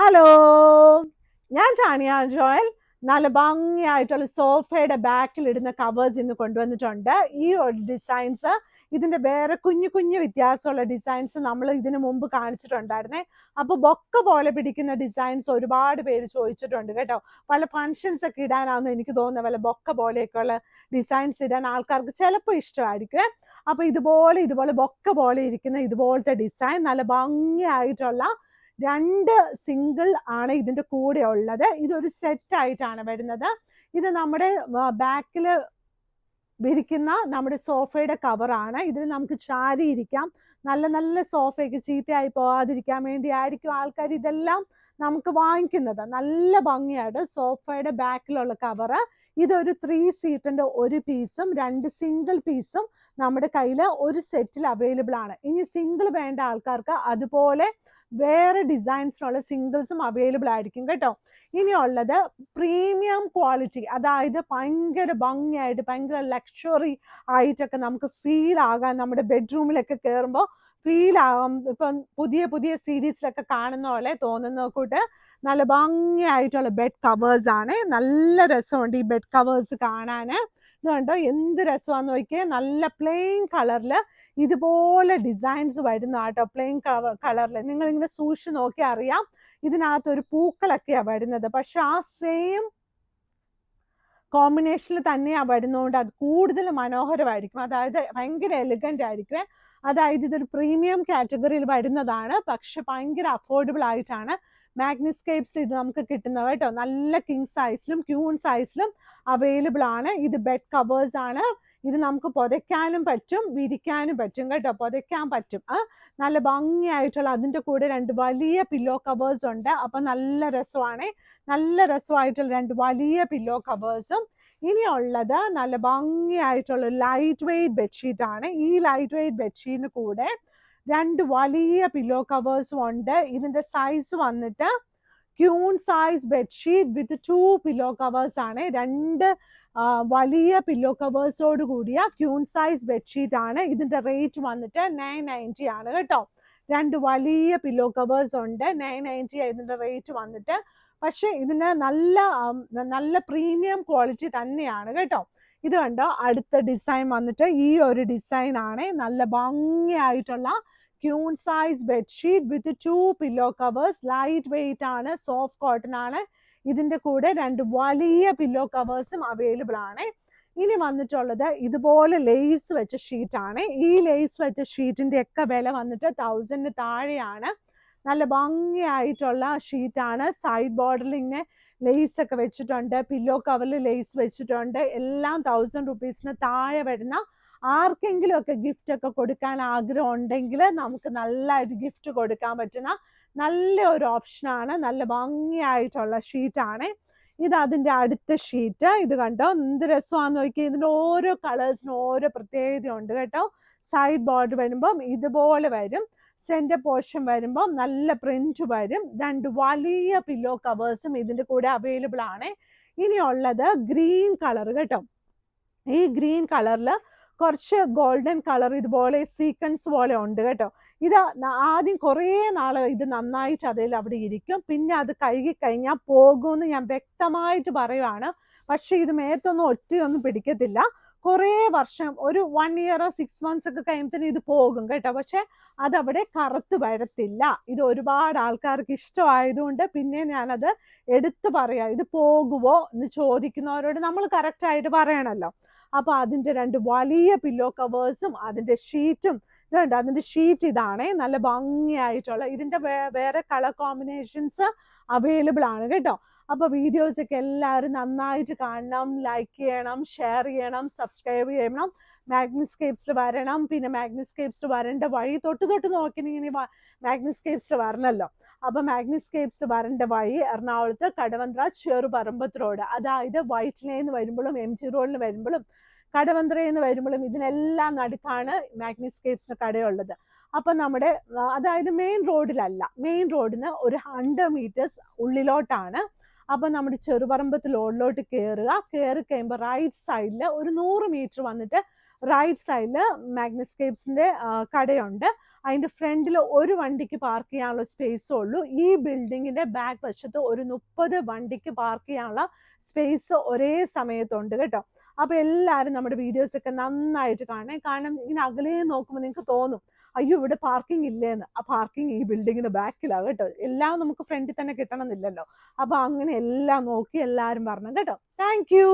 Hello, ഞാൻ Tanya Joel. നല്ല ഭംഗിയായിട്ടുള്ള സോഫയുടെ ബാക്കിലിടുന്ന covers ഇന്ന് കൊണ്ടുവന്നിട്ടുണ്ട്. ഈ ഒരു ഡിസൈൻസ് ഇതിന്റെ വേറെ കുഞ്ഞു കുഞ്ഞു വ്യത്യാസമുള്ള ഡിസൈൻസ് നമ്മൾ ഇതിനു മുമ്പ് കാണിച്ചിട്ടുണ്ടായിരുന്നേ. അപ്പൊ ബൊക്ക പോലെ പിടിക്കുന്ന ഡിസൈൻസ് ഒരുപാട് പേര് ചോദിച്ചിട്ടുണ്ട് കേട്ടോ. പല ഫങ്ഷൻസ് ഒക്കെ ഇടാനാണെന്ന് എനിക്ക് തോന്നുന്നത്, വല്ല ബൊക്ക പോലെയൊക്കെയുള്ള ഡിസൈൻസ് ഇടാൻ ആൾക്കാർക്ക് ചിലപ്പോൾ ഇഷ്ടമായിരിക്കും. അപ്പൊ ഇതുപോലെ ബൊക്ക പോലെ ഇരിക്കുന്ന ഇതുപോലത്തെ ഡിസൈൻ നല്ല ഭംഗിയായിട്ടുള്ള രണ്ട് സിംഗിൾ ആണ് ഇതിന്റെ കൂടെ ഉള്ളത്. ഇതൊരു സെറ്റ് ആയിട്ടാണ് വരുന്നത്. ഇത് നമ്മുടെ ബാക്കിൽ വിരിക്കുന്ന നമ്മുടെ സോഫയുടെ കവറാണ്. ഇതിൽ നമുക്ക് ചാരി ഇരിക്കാം. നല്ല നല്ല സോഫയ്ക്ക് ചീത്തയായി പോകാതിരിക്കാൻ വേണ്ടി ആയിരിക്കും ആൾക്കാർ ഇതെല്ലാം നമുക്ക് വാങ്ങിക്കുന്നത്. നല്ല ഭംഗിയായിട്ട് സോഫയുടെ ബാക്കിലുള്ള കവറ്. ഇതൊരു 3 സീറ്റിന്റെ ഒരു പീസും 2 സിംഗിൾ പീസും നമ്മുടെ കയ്യിൽ ഒരു സെറ്റിൽ അവൈലബിൾ ആണ്. ഇനി സിംഗിൾ വേണ്ട ആൾക്കാർക്ക് അതുപോലെ വേറെ ഡിസൈൻസിനുള്ള സിംഗിൾസും അവൈലബിൾ ആയിരിക്കും കേട്ടോ. ഇനിയുള്ളത് പ്രീമിയം ക്വാളിറ്റി, അതായത് ഭയങ്കര ഭംഗിയായിട്ട് ഭയങ്കര ലക്ഷറി ആയിട്ടൊക്കെ നമുക്ക് ഫീൽ ആകാൻ, നമ്മുടെ ബെഡ്റൂമിലൊക്കെ കയറുമ്പോൾ ഫീൽ ആകാം. ഇപ്പം പുതിയ പുതിയ സീരീസിലൊക്കെ കാണുന്ന പോലെ തോന്നുന്ന കൂട്ട് നല്ല ഭംഗിയായിട്ടുള്ള ബെഡ് കവേഴ്സ് ആണ്. നല്ല രസമുണ്ട് ഈ ബെഡ് കവേഴ്സ് കാണാൻ. ഇത് കണ്ടോ എന്ത് രസമാണെന്ന് നോക്കിയേ. നല്ല പ്ലെയിൻ കളറിൽ ഇതുപോലെ ഡിസൈൻസ് വരുന്ന കേട്ടോ. പ്ലെയിൻ കളറിൽ നിങ്ങളിങ്ങനെ സൂക്ഷിച്ച് നോക്കി അറിയാം ഇതിനകത്തൊരു പൂക്കളൊക്കെയാണ് വരുന്നത്. പക്ഷെ ആ സെയിം കോമ്പിനേഷനിൽ തന്നെയാണ് വരുന്നതുകൊണ്ട് അത് കൂടുതൽ മനോഹരമായിരിക്കും. അതായത് ഭയങ്കര എലിഗന്റ് ആയിരിക്കും. അതായത് ഇതൊരു പ്രീമിയം കാറ്റഗറിയിൽ വരുന്നതാണ്, പക്ഷെ ഭയങ്കര അഫോർഡബിൾ ആയിട്ടാണ് മാഗ്നിസ്കേപ്സിൽ ഇത് നമുക്ക് കിട്ടുന്നത് കേട്ടോ. നല്ല കിങ് സൈസിലും ക്യൂൺ സൈസിലും അവൈലബിൾ ആണ്. ഇത് ബെഡ് കവേഴ്സ് ആണ്. ഇത് നമുക്ക് പുതയ്ക്കാനും പറ്റും, വിരിക്കാനും പറ്റും കേട്ടോ. പുതയ്ക്കാൻ പറ്റും. നല്ല ഭംഗിയായിട്ടുള്ള അതിൻ്റെ കൂടെ 2 വലിയ പില്ലോ കവേഴ്സ് ഉണ്ട്. അപ്പം നല്ല രസമാണ്. നല്ല രസമായിട്ടുള്ള 2 വലിയ പില്ലോ കവേഴ്സും. ഇനിയുള്ളത് നല്ല ഭംഗിയായിട്ടുള്ള ലൈറ്റ് വെയ്റ്റ് ബെഡ്ഷീറ്റ് ആണ്. ഈ ലൈറ്റ് വെയ്റ്റ് ബെഡ്ഷീറ്റിന് കൂടെ 2 വലിയ പില്ലോ കവേഴ്സും ഉണ്ട്. ഇതിന്റെ സൈസ് വന്നിട്ട് queen size bedsheet with 2 pillow covers ആണ്. 2 വലിയ പില്ലോ കവേഴ്സോട് കൂടിയ ക്യൂൺ സൈസ് ബെഡ്ഷീറ്റ് ആണ്. ഇതിന്റെ റേറ്റ് വന്നിട്ട് 990 ആണ് കേട്ടോ. 2 വലിയ പില്ലോ കവേഴ്സ് ഉണ്ട്. 990 ഇതിന്റെ റേറ്റ് വന്നിട്ട്. പക്ഷെ ഇതിന് നല്ല പ്രീമിയം ക്വാളിറ്റി തന്നെയാണ് കേട്ടോ. ഇത് കണ്ടോ, അടുത്ത ഡിസൈൻ വന്നിട്ട് ഈ ഒരു ഡിസൈൻ ആണ്. നല്ല ഭംഗിയായിട്ടുള്ള queen size bedsheet with 2 pillow covers. Light weight ആണ്, സോഫ്റ്റ് കോട്ടൺ ആണ്. ഇതിന്റെ കൂടെ 2 വലിയ പില്ലോ കവേഴ്സും അവൈലബിൾ ആണ്. ഇനി വന്നിട്ടുള്ളത് ഇതുപോലെ ലേസ് വെച്ച ഷീറ്റ് ആണ്. ഈ ലേസ് വെച്ച ഷീറ്റിന്റെ ഒക്കെ വില വന്നിട്ട് 1000 താഴെയാണ്. നല്ല ഭംഗിയായിട്ടുള്ള ഷീറ്റാണ്. സൈഡ് ബോർഡറിൽ ഇങ്ങനെ ലേസ് ഒക്കെ വെച്ചിട്ടുണ്ട്. പില്ലോ കവറിൽ ലേസ് വെച്ചിട്ടുണ്ട്. എല്ലാം 1000 റുപ്പീസിന് താഴെ വരുന്ന ആർക്കെങ്കിലും ഒക്കെ ഗിഫ്റ്റ് ഒക്കെ കൊടുക്കാൻ ആഗ്രഹം ഉണ്ടെങ്കിൽ നമുക്ക് നല്ലൊരു ഗിഫ്റ്റ് കൊടുക്കാൻ പറ്റുന്ന നല്ല ഒരു ഓപ്ഷനാണ്. നല്ല ഭംഗിയായിട്ടുള്ള ഷീറ്റാണ്. ഇത് അതിൻ്റെ അടുത്ത ഷീറ്റ്. ഇത് കണ്ടോ എന്ത് രസമാണെന്ന് നോക്കി. ഇതിൻ്റെ ഓരോ കളേഴ്സിനും ഓരോ പ്രത്യേകത ഉണ്ട് കേട്ടോ. സൈഡ് ബോർഡർ വരുമ്പം ഇതുപോലെ വരും. സെന്റർ പോർഷൻ വരുമ്പം നല്ല പ്രിന്റ് വരും. 2 വലിയ പില്ലോ കവേഴ്സും ഇതിൻ്റെ കൂടെ അവൈലബിൾ ആണ്. ഇനിയുള്ളത് ഗ്രീൻ കളർ കേട്ടോ. ഈ ഗ്രീൻ കളറിൽ കുറച്ച് ഗോൾഡൻ കളർ ഇതുപോലെ സീക്വൻസ് പോലെ ഉണ്ട് കേട്ടോ. ഇത് ആദ്യം കുറേ നാൾ ഇത് നന്നായിട്ട് അതിൽ അവിടെ ഇരിക്കും. പിന്നെ അത് കഴുകിക്കഴിഞ്ഞാൽ പോകുമെന്ന് ഞാൻ വ്യക്തമായിട്ട് പറയുവാണ്. പക്ഷെ ഇത് മേത്തൊന്നും ഒറ്റയൊന്നും പിടിക്കത്തില്ല. കുറേ വർഷം, ഒരു 1 ഇയർ 6 മന്ത്സ് ഒക്കെ കഴിയുമ്പത്തിന് ഇത് പോകും കേട്ടോ. പക്ഷെ അതവിടെ കറുത്ത് വരത്തില്ല. ഇത് ഒരുപാട് ആൾക്കാർക്ക് ഇഷ്ടമായതുകൊണ്ട് പിന്നെ ഞാനത് എടുത്തു പറയാം. ഇത് പോകുമോ എന്ന് ചോദിക്കുന്നവരോട് നമ്മൾ കറക്റ്റായിട്ട് പറയണമല്ലോ. അപ്പൊ അതിന്റെ 2 വലിയ പില്ലോ കവേഴ്സും അതിന്റെ ഷീറ്റും ഇതുണ്ട്. അതിന്റെ ഷീറ്റ് ഇതാണ്. നല്ല ഭംഗിയായിട്ടുള്ള ഇതിന്റെ വേറെ കളർ കോമ്പിനേഷൻസ് അവൈലബിൾ ആണ് കേട്ടോ. അപ്പൊ വീഡിയോസ് ഒക്കെ എല്ലാവരും നന്നായിട്ട് കാണണം, ലൈക്ക് ചെയ്യണം, ഷെയർ ചെയ്യണം, സബ്സ്ക്രൈബ് ചെയ്യണം. മാഗ്നിസ്കേപ്സിൽ വരണം. പിന്നെ മാഗ്നിസ്കേപ്സിൽ വരേണ്ട വഴി തൊട്ട് നോക്കിനിങ്ങനെ മാഗ്നിസ്കേപ്സിൽ വരണല്ലോ. അപ്പൊ മാഗ്നിസ്കേപ്സിൽ വരേണ്ട വഴി എറണാകുളത്ത് കടവന്ത്ര ചെറുപറമ്പത്ത് റോഡ്, അതായത് വൈറ്റിലയിൽ നിന്ന് വരുമ്പോഴും MG റോഡിൽ വരുമ്പോഴും കടവന്ത്രയിൽ നിന്ന് വരുമ്പോഴും ഇതിനെല്ലാം നടുക്കാണ് മാഗ്നിസ്കേപ്സിന് കടയുള്ളത്. അപ്പൊ നമ്മുടെ അതായത് മെയിൻ റോഡിലല്ല, മെയിൻ റോഡിന് ഒരു 100 മീറ്റേഴ്സ് ഉള്ളിലോട്ടാണ്. അപ്പൊ നമ്മുടെ ചെറുപറമ്പത്ത് റോഡിലോട്ട് കയറി കഴിയുമ്പോൾ റൈറ്റ് സൈഡിൽ ഒരു 100 മീറ്റർ വന്നിട്ട് റൈറ്റ് സൈഡിൽ മാഗ്നസ്കേപ്സിന്റെ കടയുണ്ട്. അതിന്റെ ഫ്രണ്ടിൽ ഒരു വണ്ടിക്ക് പാർക്ക് ചെയ്യാനുള്ള സ്പേസേ ഉള്ളൂ. ഈ ബിൽഡിങ്ങിന്റെ ബാക്ക് വശത്ത് ഒരു 30 വണ്ടിക്ക് പാർക്ക് ചെയ്യാനുള്ള സ്പേസ് ഒരേ സമയത്തുണ്ട് കേട്ടോ. അപ്പൊ എല്ലാവരും നമ്മുടെ വീഡിയോസ് ഒക്കെ നന്നായിട്ട് കാണണേ. കാരണം ഇങ്ങനെ അകലെ നോക്കുമ്പോൾ നിങ്ങൾക്ക് തോന്നും അയ്യോ ഇവിടെ പാർക്കിംഗ് ഇല്ലേന്ന്. ആ പാർക്കിംഗ് ഈ ബിൽഡിങ്ങിന്റെ ബാക്കിലാണ് കേട്ടോ. എല്ലാം നമുക്ക് ഫ്രണ്ടിൽ തന്നെ കിട്ടണമെന്നില്ലല്ലോ. അപ്പൊ അങ്ങനെ എല്ലാം നോക്കി എല്ലാവരും പറഞ്ഞു കേട്ടോ. Thank you.